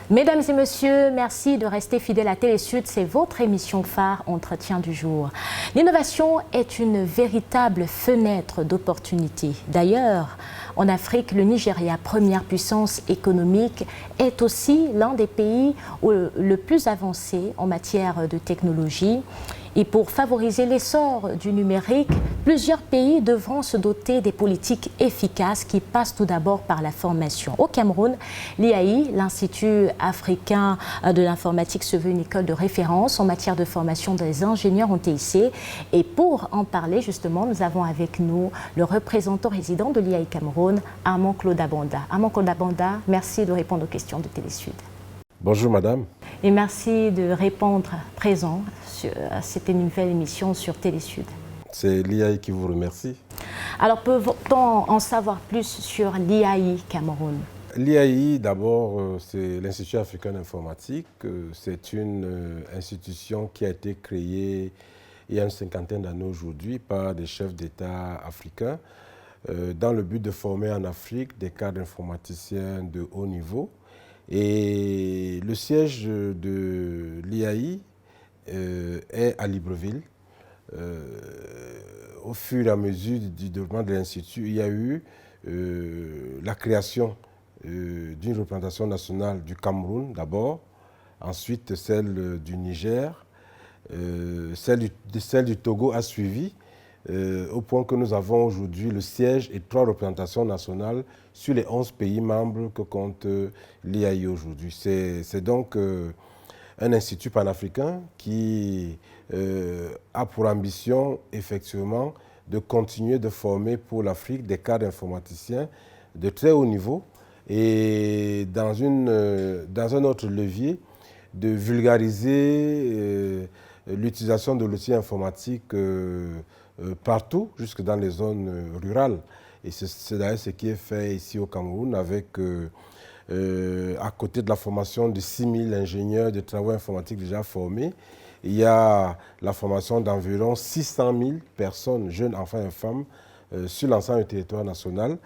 Mesdames et messieurs, merci de rester fidèles à Télésud. C'est votre émission phare Entretien du jour. L'innovation est une véritable fenêtre d'opportunité. D'ailleurs, en Afrique, le Nigeria, première puissance économique, est aussi l'un des pays le plus avancé en matière de technologie. Et pour favoriser l'essor du numérique, plusieurs pays devront se doter des politiques efficaces qui passent tout d'abord par la formation. Au Cameroun, l'IAI, l'Institut africain de l'informatique, se veut une école de référence en matière de formation des ingénieurs en TIC. Et pour en parler, justement, nous avons avec nous le représentant résident de l'IAI Cameroun, Armand Claude Abanda. Armand Claude Abanda, merci de répondre aux questions de Télésud. Bonjour madame. Et merci de répondre présent à cette nouvelle émission sur Télésud. C'est l'IAI qui vous remercie. Alors peut-on en savoir plus sur l'IAI Cameroun? L'IAI, d'abord, c'est l'Institut africain d'informatique. C'est une institution qui a été créée il y a une cinquantaine d'années aujourd'hui par des chefs d'État africains dans le but de former en Afrique des cadres informaticiens de haut niveau. Et le siège de l'IAI est à Libreville. Au fur et à mesure du développement de l'Institut, il y a eu la création d'une représentation nationale du Cameroun d'abord, ensuite celle du Niger, celle du Togo a suivi, au point que nous avons aujourd'hui le siège et 3 représentations nationales sur les 11 pays membres que compte l'IAI aujourd'hui. C'est donc un institut panafricain qui a pour ambition effectivement de continuer de former pour l'Afrique des cadres informaticiens de très haut niveau et dans un autre levier de vulgariser l'utilisation de l'outil informatique partout, jusque dans les zones rurales. Et c'est d'ailleurs ce qui est fait ici au Cameroun avec, à côté de la formation de 6 000 ingénieurs de travaux informatiques déjà formés, il y a la formation d'environ 600 000 personnes, jeunes enfants et femmes, sur l'ensemble du territoire national,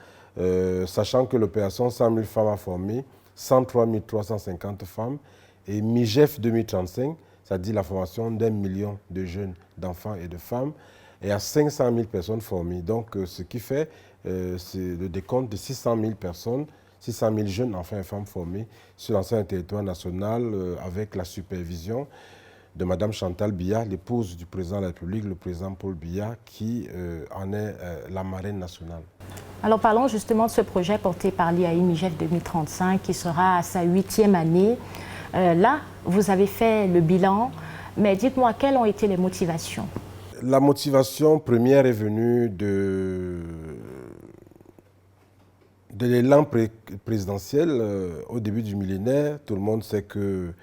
sachant que l'opération 100 000 femmes a formé 103 350 femmes et MIGEF 2035, c'est-à-dire la formation d'1 million de jeunes, d'enfants et de femmes, et à 500 000 personnes formées. Donc, ce qui fait, c'est le décompte de 600 000 personnes, 600 000 jeunes enfants et femmes formés sur l'ensemble du territoire national avec la supervision de Mme Chantal Biya, l'épouse du président de la République, le président Paul Biya, qui en est la marraine nationale. Alors parlons justement de ce projet porté par l'IAI MIGEF 2035 qui sera à sa 8e année. Là, vous avez fait le bilan, mais dites-moi, quelles ont été les motivations? La motivation première est venue de l'élan présidentiel au début du millénaire. Tout le monde sait que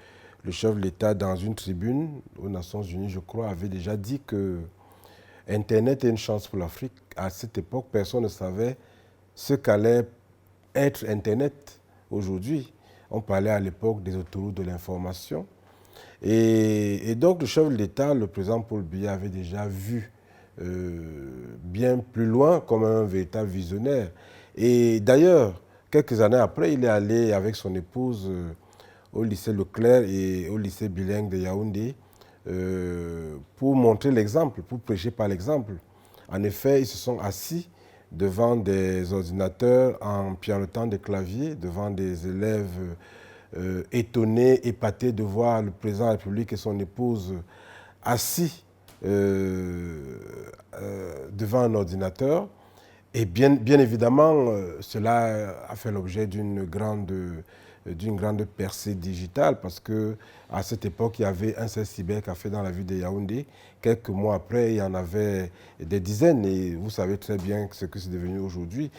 le chef de l'État, dans une tribune aux Nations Unies, je crois, avait déjà dit que Internet est une chance pour l'Afrique. À cette époque, personne ne savait ce qu'allait être Internet aujourd'hui. On parlait à l'époque des autoroutes de l'information. Et donc, le chef de l'État, le président Paul Biya, avait déjà vu bien plus loin comme un véritable visionnaire. Et d'ailleurs, quelques années après, il est allé avec son épouse au lycée Leclerc et au lycée bilingue de Yaoundé pour montrer l'exemple, pour prêcher par l'exemple. En effet, ils se sont assis devant des ordinateurs en pianotant des claviers, devant des élèves étonnés, épatés de voir le président de la République et son épouse assis devant un ordinateur. Et bien évidemment, cela a fait l'objet d'une grande percée digitale parce qu'à cette époque, il y avait un seul cybercafé dans la ville de Yaoundé. Quelques mois après, il y en avait des dizaines et vous savez très bien ce que c'est devenu aujourd'hui.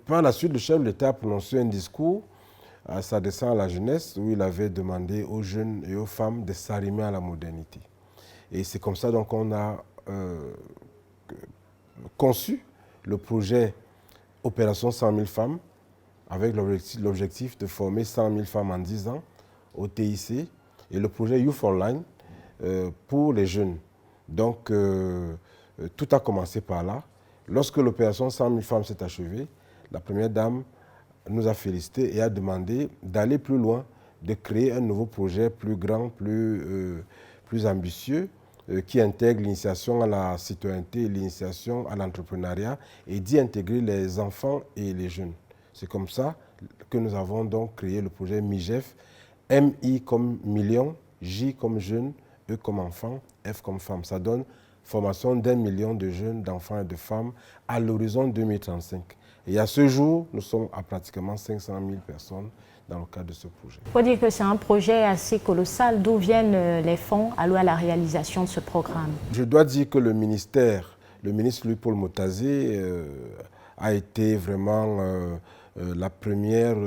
Par la suite, le chef de l'État a prononcé un discours s'adressant à la jeunesse où il avait demandé aux jeunes et aux femmes de s'arrimer à la modernité. Et c'est comme ça donc qu'on a conçu le projet Opération 100 000 femmes avec l'objectif de former 100 000 femmes en 10 ans au TIC et le projet Youth Online pour les jeunes. Donc, tout a commencé par là. Lorsque l'opération 100 000 femmes s'est achevée, la première dame nous a félicité et a demandé d'aller plus loin, de créer un nouveau projet plus grand, plus ambitieux, qui intègre l'initiation à la citoyenneté, l'initiation à l'entrepreneuriat et d'y intégrer les enfants et les jeunes. C'est comme ça que nous avons donc créé le projet MIGEF, MI comme million, J comme jeune, E comme enfant, F comme femme. Ça donne formation d'1 million de jeunes, d'enfants et de femmes à l'horizon 2035. Et à ce jour, nous sommes à pratiquement 500 000 personnes dans le cadre de ce projet. Il faut dire que c'est un projet assez colossal. D'où viennent les fonds alloués à la réalisation de ce programme? Je dois dire que le ministre Louis-Paul Motazé a été vraiment la première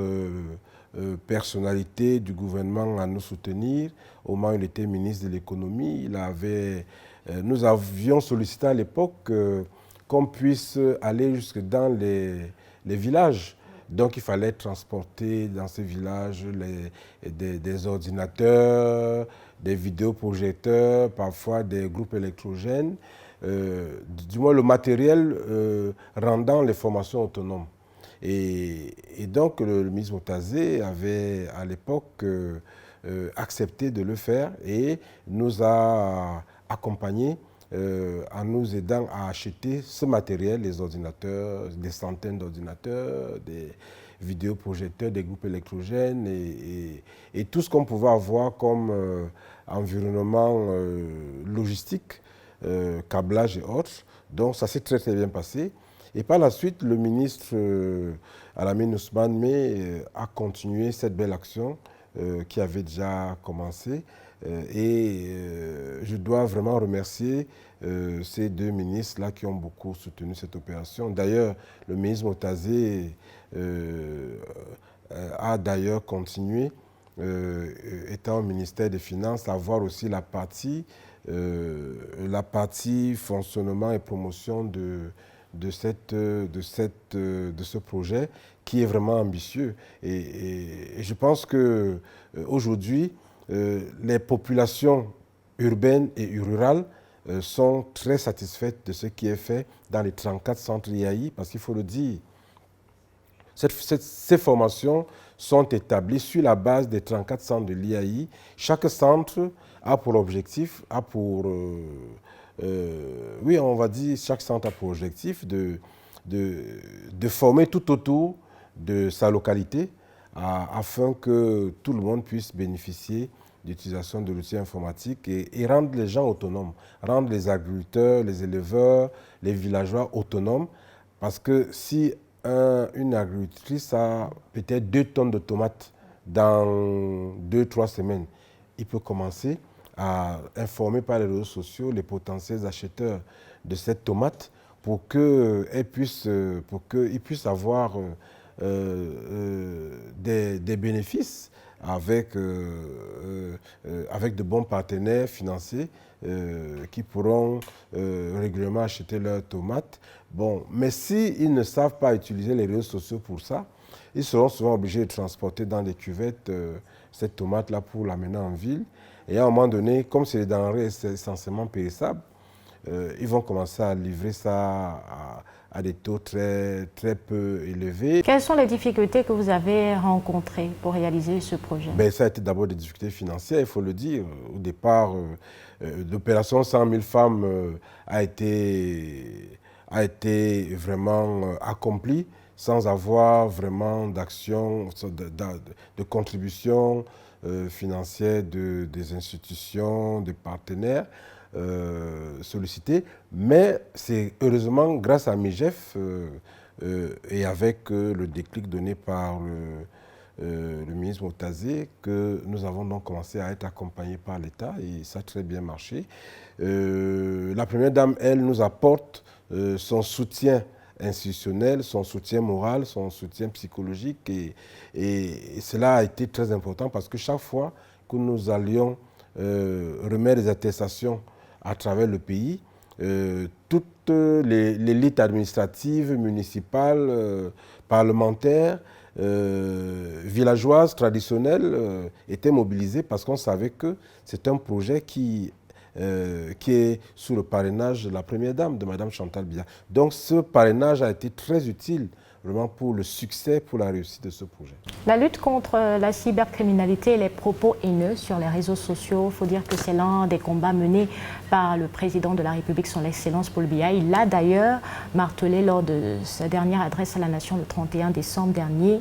personnalité du gouvernement à nous soutenir. Au moment où il était ministre de l'économie, nous avions sollicité à l'époque qu'on puisse aller jusque dans les villages. Donc il fallait transporter dans ces villages des ordinateurs, des vidéoprojecteurs, parfois des groupes électrogènes, du moins le matériel rendant les formations autonomes. Et donc le ministre Motazé avait à l'époque accepté de le faire et nous a accompagnés en nous aidant à acheter ce matériel, les ordinateurs, des centaines d'ordinateurs, des vidéoprojecteurs, des groupes électrogènes et tout ce qu'on pouvait avoir comme environnement logistique, câblage et autres. Donc ça s'est très très bien passé. Et par la suite, le ministre Alamine Ousmane a continué cette belle action qui avait déjà commencé. Je dois vraiment remercier ces deux ministres-là qui ont beaucoup soutenu cette opération. D'ailleurs, le ministre Motazé a d'ailleurs continué, étant au ministère des Finances, à voir aussi la partie fonctionnement et promotion de ce projet qui est vraiment ambitieux. Et je pense qu'aujourd'hui, les populations urbaines et rurales sont très satisfaites de ce qui est fait dans les 34 centres IAI, parce qu'il faut le dire, ces formations sont établies sur la base des 34 centres de l'IAI. Chaque centre a pour objectif, on va dire, chaque centre a pour objectif de former tout autour de sa localité afin que tout le monde puisse bénéficier d'utilisation de l'outil informatique et rendre les gens autonomes, rendre les agriculteurs, les éleveurs, les villageois autonomes. Parce que si une agricultrice a peut-être 2 tonnes de tomates dans 2-3 semaines, il peut commencer à informer par les réseaux sociaux les potentiels acheteurs de cette tomate pour qu'ils puissent avoir des bénéfices avec de bons partenaires financiers qui pourront régulièrement acheter leurs tomates. Bon, mais s'ils ne savent pas utiliser les réseaux sociaux pour ça, ils seront souvent obligés de transporter dans des cuvettes cette tomate-là pour l'amener en ville. Et à un moment donné, comme c'est des denrées essentiellement périssables, ils vont commencer à livrer ça à des taux très, très peu élevés. Quelles sont les difficultés que vous avez rencontrées pour réaliser ce projet? Ça a été d'abord des difficultés financières, il faut le dire. Au départ, l'opération 100 000 femmes a été vraiment accomplie sans avoir vraiment d'action, de contribution financière des institutions, des partenaires sollicités. Mais c'est heureusement grâce à MIGEF et avec le déclic donné par le ministre Motazé que nous avons donc commencé à être accompagnés par l'État et ça a très bien marché. La Première Dame, elle, nous apporte son soutien institutionnel, son soutien moral, son soutien psychologique et cela a été très important parce que chaque fois que nous allions remettre des attestations à travers le pays, toute l'élite administrative, municipale, parlementaire, villageoise, traditionnelle était mobilisée parce qu'on savait que c'est un projet qui est sous le parrainage de la Première Dame, de Mme Chantal Biya. Donc ce parrainage a été très utile vraiment pour le succès, pour la réussite de ce projet. La lutte contre la cybercriminalité et les propos haineux sur les réseaux sociaux, il faut dire que c'est l'un des combats menés par le président de la République, son Excellence Paul Biya. Il l'a d'ailleurs martelé lors de sa dernière adresse à la nation le 31 décembre dernier.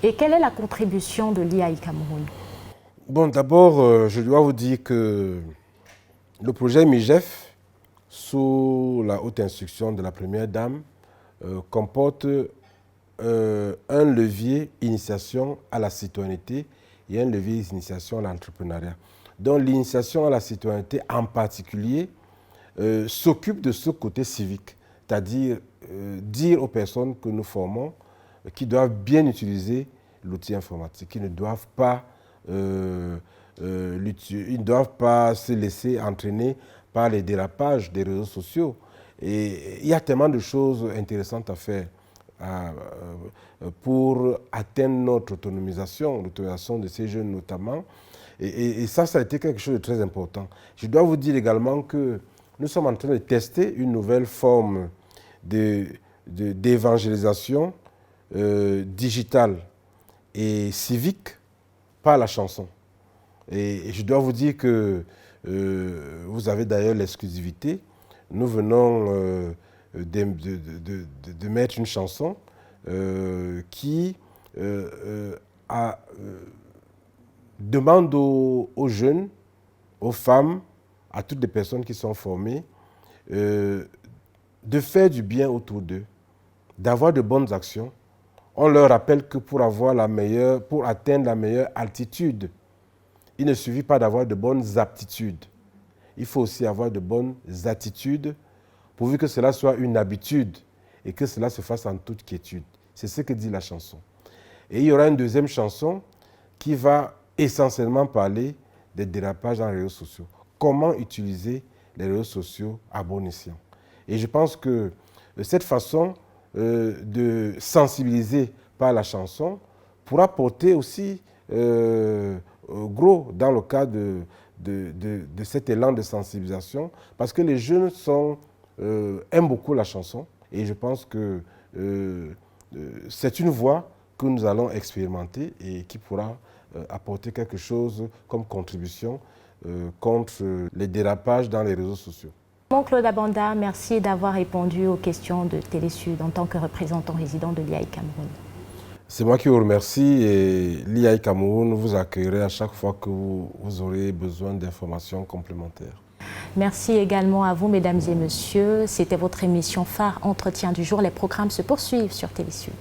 Et quelle est la contribution de l'IAI Cameroun? Bon, d'abord, je dois vous dire que le projet MIGEF, sous la haute instruction de la Première Dame, comporte un levier initiation à la citoyenneté et un levier initiation à l'entrepreneuriat. Donc l'initiation à la citoyenneté en particulier s'occupe de ce côté civique, c'est-à-dire dire aux personnes que nous formons qu'ils doivent bien utiliser l'outil informatique, qu'ils ne doivent pas, ils ne doivent pas se laisser entraîner par les dérapages des réseaux sociaux. Et il y a tellement de choses intéressantes à faire pour atteindre notre autonomisation, l'autonomisation de ces jeunes notamment. Et ça a été quelque chose de très important. Je dois vous dire également que nous sommes en train de tester une nouvelle forme d'évangélisation digitale et civique par la chanson. Et je dois vous dire que vous avez d'ailleurs l'exclusivité. Nous venons de mettre une chanson qui demande aux jeunes, aux femmes, à toutes les personnes qui sont formées, de faire du bien autour d'eux, d'avoir de bonnes actions. On leur rappelle que pour atteindre la meilleure altitude, il ne suffit pas d'avoir de bonnes aptitudes. Il faut aussi avoir de bonnes attitudes, pourvu que cela soit une habitude et que cela se fasse en toute quiétude. C'est ce que dit la chanson. Et il y aura une deuxième chanson qui va essentiellement parler des dérapages dans les réseaux sociaux. Comment utiliser les réseaux sociaux à bon escient. Et je pense que cette façon de sensibiliser par la chanson pourra porter aussi gros dans le cas de cet élan de sensibilisation, parce que les jeunes aiment beaucoup la chanson et je pense que c'est une voie que nous allons expérimenter et qui pourra apporter quelque chose comme contribution contre les dérapages dans les réseaux sociaux. Claude Abanda, merci d'avoir répondu aux questions de Télésud en tant que représentant résident de l'IAI Cameroun. C'est moi qui vous remercie et l'IAI Cameroun vous accueillerait à chaque fois que vous aurez besoin d'informations complémentaires. Merci également à vous, mesdames et messieurs. C'était votre émission phare Entretien du jour. Les programmes se poursuivent sur Télésud.